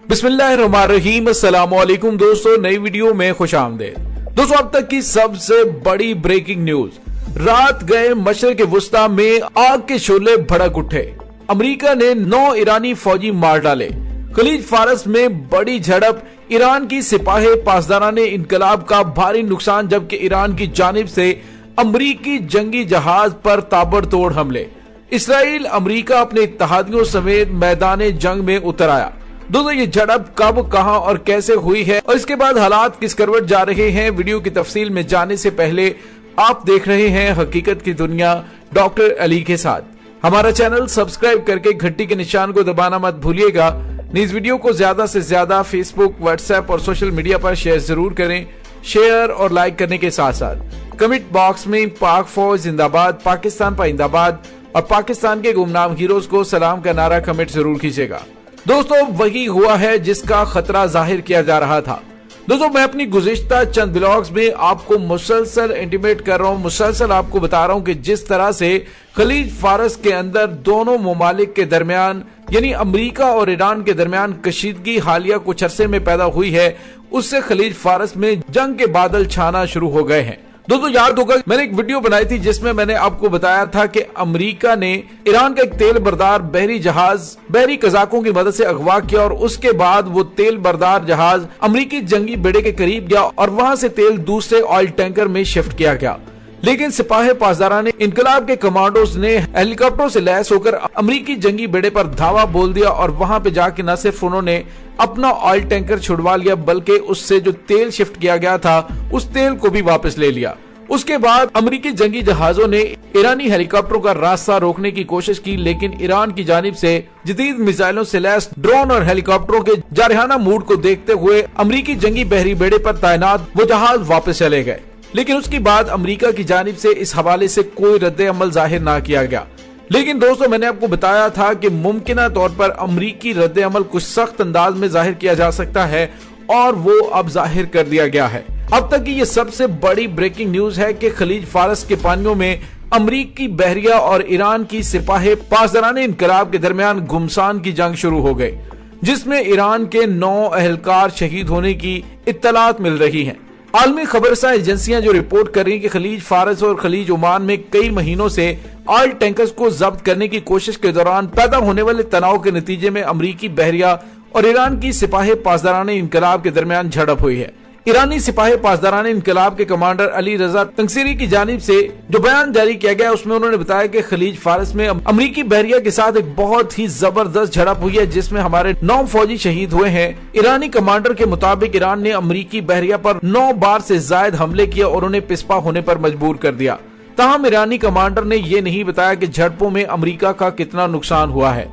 बिस्मिल्लाहिर्रहमानिर्रहीम। अस्सलाम वालेकुम दोस्तों, नई वीडियो में खुश आमदेद। दोस्तों, अब तक की सबसे बड़ी ब्रेकिंग न्यूज, रात गए मशरिक वुस्ता में आग के शोले भड़क उठे। अमेरिका ने 9 ईरानी फौजी मार डाले। खलीज फारस में बड़ी झड़प, ईरान की सिपाही पासदाराने इनकलाब का भारी नुकसान, जबकि ईरान की जानिब से अमरीकी जंगी जहाज पर ताबड़तोड़ हमले। इसराइल अमरीका अपने इत्तेहादियों समेत मैदान जंग में उतर आया। दोस्तों, ये झड़प कब, कहां और कैसे हुई है और इसके बाद हालात किस करवट जा रहे हैं, वीडियो की तफसील में जाने से पहले आप देख रहे हैं हकीकत की दुनिया डॉक्टर अली के साथ। हमारा चैनल सब्सक्राइब करके घंटी के निशान को दबाना मत भूलिएगा। इस वीडियो को ज्यादा से ज्यादा फेसबुक, व्हाट्सएप और सोशल मीडिया पर शेयर जरूर करें। शेयर और लाइक करने के साथ साथ कमेंट बॉक्स में पाक फौज जिंदाबाद, पाकिस्तान पाइंदाबाद और पाकिस्तान के गुमनाम हीरोज को सलाम का नारा कमेंट जरूर कीजिएगा। दोस्तों, वही हुआ है जिसका खतरा जाहिर किया जा रहा था। दोस्तों, मैं अपनी गुज़िश्ता चंद ब्लॉग्स में आपको मुसलसल इंटीमेट कर रहा हूं, मुसलसल आपको बता रहा हूं कि जिस तरह से खलीज फारस के अंदर दोनों ममालिक के दरमियान यानी अमेरिका और ईरान के दरमियान कशीदगी हालिया कुछ अरसे में पैदा हुई है, उससे खलीज फारस में जंग के बादल छाना शुरू हो गए हैं। दोस्तों, याद होगा मैंने एक वीडियो बनाई थी जिसमें मैंने आपको बताया था कि अमेरिका ने ईरान का एक तेल बरदार बहरी जहाज बहरी कजाकों की मदद से अगवा किया और उसके बाद वो तेल बरदार जहाज अमेरिकी जंगी बेड़े के करीब गया और वहां से तेल दूसरे ऑयल टैंकर में शिफ्ट किया गया। लेकिन सिपाही पासदाराने इनकलाब के कमांडोज ने हेलीकॉप्टरों से लैस होकर अमेरिकी जंगी बेड़े पर धावा बोल दिया और वहां पे जाके न सिर्फ उन्होंने अपना ऑयल टैंकर छुड़वा लिया, बल्कि उससे जो तेल शिफ्ट किया गया था उस तेल को भी वापस ले लिया। उसके बाद अमेरिकी जंगी जहाजों ने ईरानी हेलीकॉप्टरों का रास्ता रोकने की कोशिश की, लेकिन ईरान की जानिब से जदीद मिसाइलों से लैस ड्रोन और हेलीकॉप्टरों के जारहाना मूड को देखते हुए अमेरिकी जंगी बहरी बेड़े पर तैनात वो जहाज वापस चले गए। लेकिन उसके बाद अमेरिका की जानिब से इस हवाले से कोई रद्द अमल जाहिर ना किया गया। लेकिन दोस्तों, मैंने आपको बताया था कि मुमकिना तौर पर अमेरिकी रद्द अमल कुछ सख्त अंदाज में जाहिर किया जा सकता है और वो अब जाहिर कर दिया गया है। अब तक की ये सबसे बड़ी ब्रेकिंग न्यूज है कि खलीज फारस के पानियों में अमरीकी बहरिया और ईरान की सिपाही पासदाराने इनकलाब के दरमियान घुमसान की जंग शुरू हो गई, जिसमें ईरान के 9 अहलकार शहीद होने की इत्तलात मिल रही हैं। आलमी खबरसां एजेंसियां जो रिपोर्ट कर रही हैं कि खलीज फारस और खलीज ओमान में कई महीनों से ऑयल टैंकर्स को जब्त करने की कोशिश के दौरान पैदा होने वाले तनाव के नतीजे में अमरीकी बहरिया और ईरान की सिपाही पासदाराने इनकलाब के दरमियान झड़प हुई है। ईरानी सिपाही पासदाराने इनकलाब के कमांडर अली रजा तंगसीरी की जानिब से जो बयान जारी किया गया, उसमें उन्होंने बताया कि खलीज फारस में अमरीकी बहरिया के साथ एक बहुत ही जबरदस्त झड़प हुई है, जिसमें हमारे 9 फौजी शहीद हुए हैं। ईरानी कमांडर के मुताबिक ईरान ने अमरीकी बहरिया पर 9 बार से ज्यादा हमले किए और उन्हें पिस्पा होने पर मजबूर कर दिया। ताहम ईरानी कमांडर ने यह नहीं बताया कि झड़पों में अमरीका का कितना नुकसान हुआ है।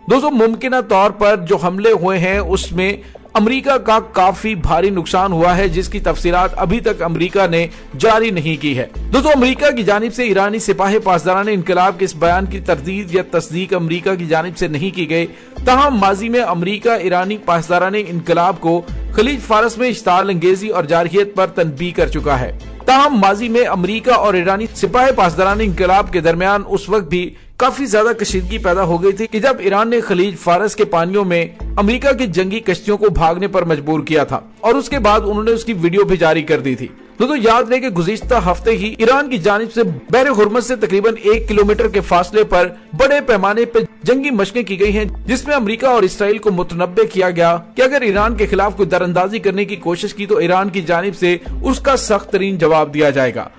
दोस्तों, मुमकिना तौर पर जो हमले हुए हैं उसमें अमेरिका का काफी भारी नुकसान हुआ है, जिसकी तफसीलात अभी तक अमेरिका ने जारी नहीं की है। दोस्तों, अमेरिका की जानिब से ईरानी सिपाही पासदाराने इनकलाब के इस बयान की तरदीद या तस्दीक अमेरिका की जानिब से नहीं की गई। ताहम माजी में अमेरिका ईरानी पासदाराने इनकलाब को खलीज फारस में इश्ताल अंगेजी और जारहियत पर तनबीह कर चुका है। ताहम माजी में अमेरिका और ईरानी सिपाही पासदाराने इनकलाब के दरमियान उस वक्त भी काफी ज्यादा कशीदगी पैदा हो गई थी कि जब ईरान ने खलीज फारस के पानियों में अमेरिका की जंगी कश्तियों को भागने पर मजबूर किया था और उसके बाद उन्होंने उसकी वीडियो भी जारी कर दी थी। दोस्तों, याद रहे कि गुज़िश्ता हफ्ते ही ईरान की जानिब से बहरे हुर्मुज़ से तकरीबन 1 किलोमीटर के फासले पर बड़े पैमाने पर जंगी मशकें की गई हैं, जिसमें अमेरिका और इसराइल को मुतनब्बे किया गया कि अगर ईरान के खिलाफ कोई दरअंदाजी करने की कोशिश की तो ईरान की जानिब से उसका सख्त तरीन जवाब दिया जाएगा।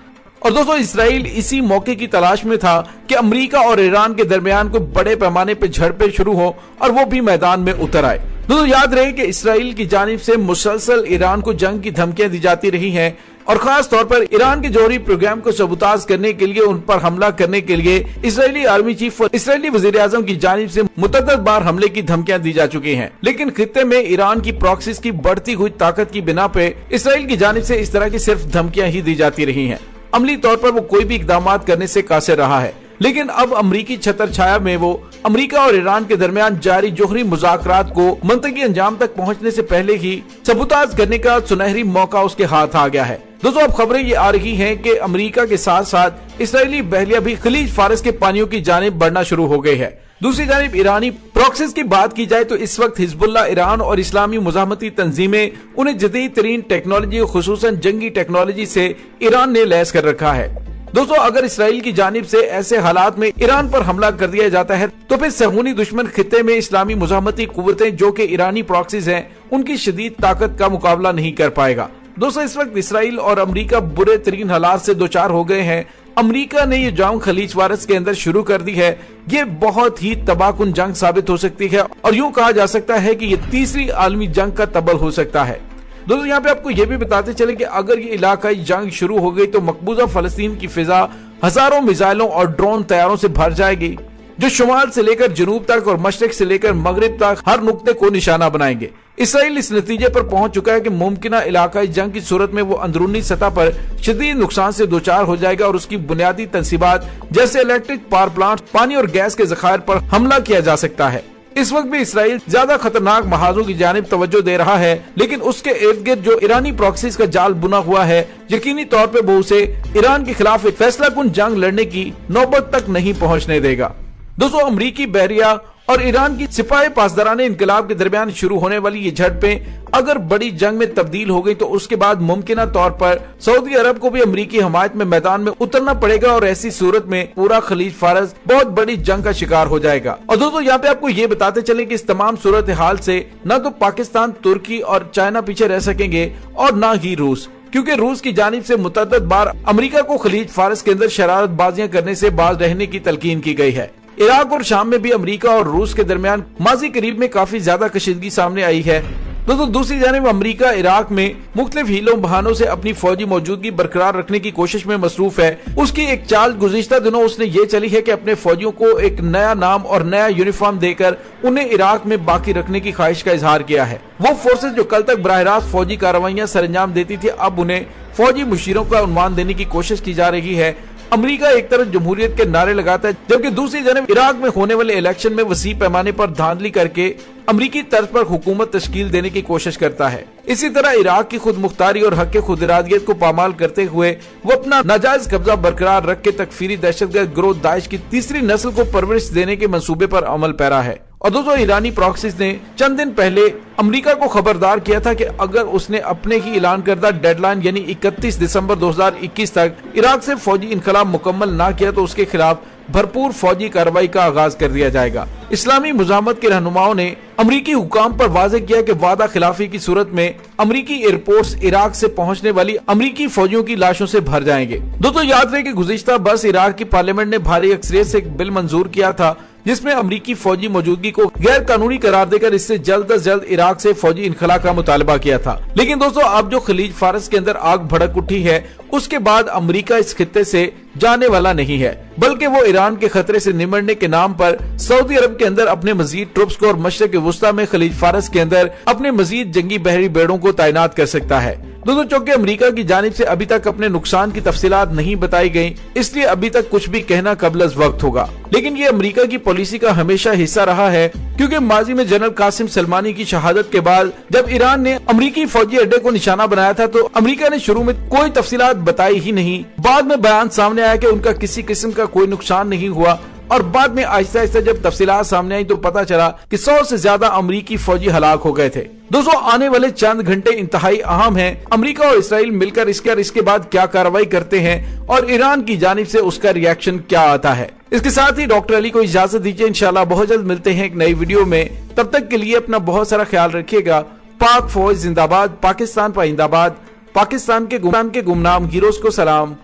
और दोस्तों, इसराइल इसी मौके की तलाश में था कि अमेरिका और ईरान के दरमियान कोई बड़े पैमाने पर झड़पें शुरू हो और वो भी मैदान में उतर आए। दोस्तों, याद रहे कि इसराइल की जानिब से मुसलसल ईरान को जंग की धमकियां दी जाती रही हैं और खास तौर पर ईरान के जौहरी प्रोग्राम को सबूताज करने के लिए, उन पर हमला करने के लिए इजरायली आर्मी चीफ और इजरायली वजीर आजम की जानिब से मुतअद्दिद बार हमले की धमकियां दी जा चुकी हैं। लेकिन खित्ते में ईरान की प्रॉक्सीज की बढ़ती हुई ताकत की बिना पे इसराइल की जानिब से इस तरह की सिर्फ धमकियां ही दी जाती रही हैं। अमली तौर पर वो कोई भी इकदाम करने से कासिर रहा है। लेकिन अब अमरीकी छतर छाया में वो अमेरिका और ईरान के दरमियान जारी जोहरी मुज़ाकरात को मंतकी अंजाम तक पहुंचने से पहले ही सबूताज करने का सुनहरी मौका उसके हाथ आ गया है। दोस्तों, अब खबरें ये आ रही हैं कि अमेरिका के साथ साथ इसराइली बहरिया भी खलीज फारस के पानियों की जानिब बढ़ना शुरू हो गई है। दूसरी जानिब ईरानी प्रॉक्सीज की बात की जाए तो इस वक्त हिजबुल्लाह, ईरान और इस्लामी मुजाहमती तंजीमें उन्हें जदीद तरीन टेक्नोलॉजी, खुसूसन जंगी टेक्नोलॉजी से ईरान ने लैस कर रखा है। दोस्तों, अगर इसराइल की जानिब से ऐसे हालात में ईरान पर हमला कर दिया जाता है तो फिर सहूनी दुश्मन खित्ते में इस्लामी मुजाहमती कुव्वतें जो कि ईरानी प्रॉक्सीज हैं, उनकी शदीद ताकत का मुकाबला नहीं कर पाएगा। दोस्तों, इस वक्त इसराइल और अमरीका बुरे तरीन हालात से दो चार हो गए हैं। अमरीका ने ये जंग खलीज फारस के अंदर शुरू कर दी है। ये बहुत ही तबाहकुन जंग साबित हो सकती है और यूं कहा जा सकता है कि ये तीसरी आलमी जंग का तबल हो सकता है। दोस्तों, यहाँ पे आपको ये भी बताते चले कि अगर ये इलाकाई जंग शुरू हो गई तो मकबूजा फलस्तीन की फिजा हजारों मिसाइलों और ड्रोन तैयारों से भर जाएगी, जो शुमाल से लेकर जनूब तक और मशरिक से लेकर मगरिब तक हर नुक्ते को निशाना बनाएंगे। इसराइल इस नतीजे पर पहुंच चुका है कि मुमकिना इलाकाई जंग की सूरत में वो अंदरूनी सतह पर शदीद नुकसान से दोचार हो जाएगा और उसकी बुनियादी तंसीबात जैसे इलेक्ट्रिक पावर प्लांट, पानी और गैस के ज़खायर पर हमला किया जा सकता है। इस वक्त भी इसराइल ज्यादा खतरनाक महाजों की जानिब तवज्जो दे रहा है, लेकिन उसके इर्द गिर्द जो ईरानी प्रॉक्सीज का जाल बुना हुआ है, यकीनी तौर पे वो उसे ईरान के खिलाफ एक फैसला कुन जंग लड़ने की नौबत तक नहीं पहुंचने देगा। दोस्तों, अमरीकी बहरिया और ईरान की सिपाही पासदाराने इनकलाब के दरमियान शुरू होने वाली ये झड़पें अगर बड़ी जंग में तब्दील हो गई तो उसके बाद मुमकिना तौर पर सऊदी अरब को भी अमरीकी हमायत में मैदान में उतरना पड़ेगा और ऐसी सूरत में पूरा खलीज फारस बहुत बड़ी जंग का शिकार हो जाएगा। और दोस्तों, यहाँ पे आपको ये बताते चले कि इस तमाम सूरत हाल से न तो पाकिस्तान, तुर्की और चाइना पीछे रह सकेंगे और न ही रूस, क्योंकि रूस की जानिब से मुतअद्दिद बार अमेरिका को खलीज फारस के अंदर शरारत बाजियां करने से बाज रहने की तलकीन की गई है। इराक और शाम में भी अमेरिका और रूस के दरमियान माजी करीब में काफी ज्यादा कशीदगी सामने आई है। दोस्तों, दूसरी जानिब अमेरिका इराक में मुख्तलिफ हीलों बहानों से अपनी फौजी मौजूदगी बरकरार रखने की कोशिश में मसरूफ है। उसकी एक चाल गुज़िश्ता दिनों उसने ये चली है कि अपने फौजियों को एक नया नाम और नया यूनिफॉर्म देकर उन्हें इराक में बाकी रखने की ख्वाहिश का इजहार किया है। वो फोर्सेज जो कल तक बराह रास्त फौजी कार्रवाइयां सरंजाम देती थी, अब उन्हें फौजी मुशीरों का उन्वान देने की कोशिश की जा रही है। अमेरिका एक तरफ जमहूरियत के नारे लगाता है, जबकि दूसरी जानब इराक में होने वाले इलेक्शन में वसी पैमाने पर धांधली करके अमरीकी तर्ज पर हुकूमत तश्कील देने की कोशिश करता है। इसी तरह इराक की खुद मुख्तारी और हक खुद इरादियत को पामाल करते हुए वो अपना नाजायज कब्जा बरकरार रख के तकफीरी दहशतगर्द गिरोह दाइश की तीसरी नस्ल को परवरिश देने के मंसूबे पर अमल पैरा है। और दोस्तों, ईरानी प्रॉक्सीज ने चंद दिन पहले अमेरिका को खबरदार किया था कि अगर उसने अपने ही ऐलान करदा डेडलाइन यानी 31 दिसंबर 2021 तक इराक से फौजी इनकलाब मुकम्मल ना किया तो उसके खिलाफ भरपूर फौजी कार्रवाई का आगाज कर दिया जाएगा। इस्लामी मुजाहमत के रहनुमाओं ने अमरीकी हुकाम पर वाज़ेह किया कि वादा खिलाफी की सूरत में अमरीकी एयरपोर्ट्स इराक से पहुंचने वाली अमरीकी फौजियों की लाशों से भर जाएंगे। दोस्तों, याद रहे कि गुज़िश्ता बरस इराक की पार्लियामेंट ने भारी अक्सरियत से एक बिल मंजूर किया था जिसमें अमरीकी फौजी मौजूदगी को गैर कानूनी करार देकर इससे जल्द अज जल्द इराक से फौजी इनखला का मुतालबा किया था। लेकिन दोस्तों, अब जो खलीज फारस के अंदर आग भड़क उठी है, उसके बाद अमरीका इस खित्ते से जाने वाला नहीं है, बल्कि वो ईरान के खतरे से निमटने के नाम पर सऊदी अरब के अंदर अपने मजीद ट्रुप्स को और मशरिक वुस्ता में खलीज फारस के अंदर अपने मजीद जंगी बहरी बेड़ों को तैनात कर सकता है। दोस्तों, चूंकि अमेरिका की जानिब से अभी तक अपने नुकसान की तफसीलात नहीं बताई गई, इसलिए अभी तक कुछ भी कहना कबल अज वक्त होगा। लेकिन ये अमेरिका की पॉलिसी का हमेशा हिस्सा रहा है, क्योंकि माजी में जनरल कासिम सलमानी की शहादत के बाद जब ईरान ने अमरीकी फौजी अड्डे को निशाना बनाया था तो अमेरिका ने शुरू में कोई तफसीलात बताई ही नहीं। बाद में बयान सामने आया कि उनका किसी किस्म का कोई नुकसान नहीं हुआ और बाद में आहिस्ता आहिस्ता जब तफसीलात सामने आई तो पता चला कि 100 से ज्यादा अमरीकी फौजी हलाक हो गए थे। दोस्तों, आने वाले चंद घंटे इंतहाई अहम हैं। अमेरिका और इसराइल मिलकर इसके बाद क्या कार्रवाई करते हैं और ईरान की जानिब से उसका रिएक्शन क्या आता है। इसके साथ ही डॉक्टर अली को इजाजत दीजिए। इंशाल्लाह बहुत जल्द मिलते हैं एक नई वीडियो में। तब तक के लिए अपना बहुत सारा ख्याल रखिएगा। पाक फौज जिंदाबाद, पाकिस्तान पाइंदाबाद, पाकिस्तान के गुमनाम हीरोज को सलाम।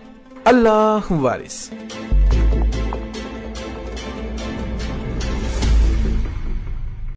अल्लाह वारिस।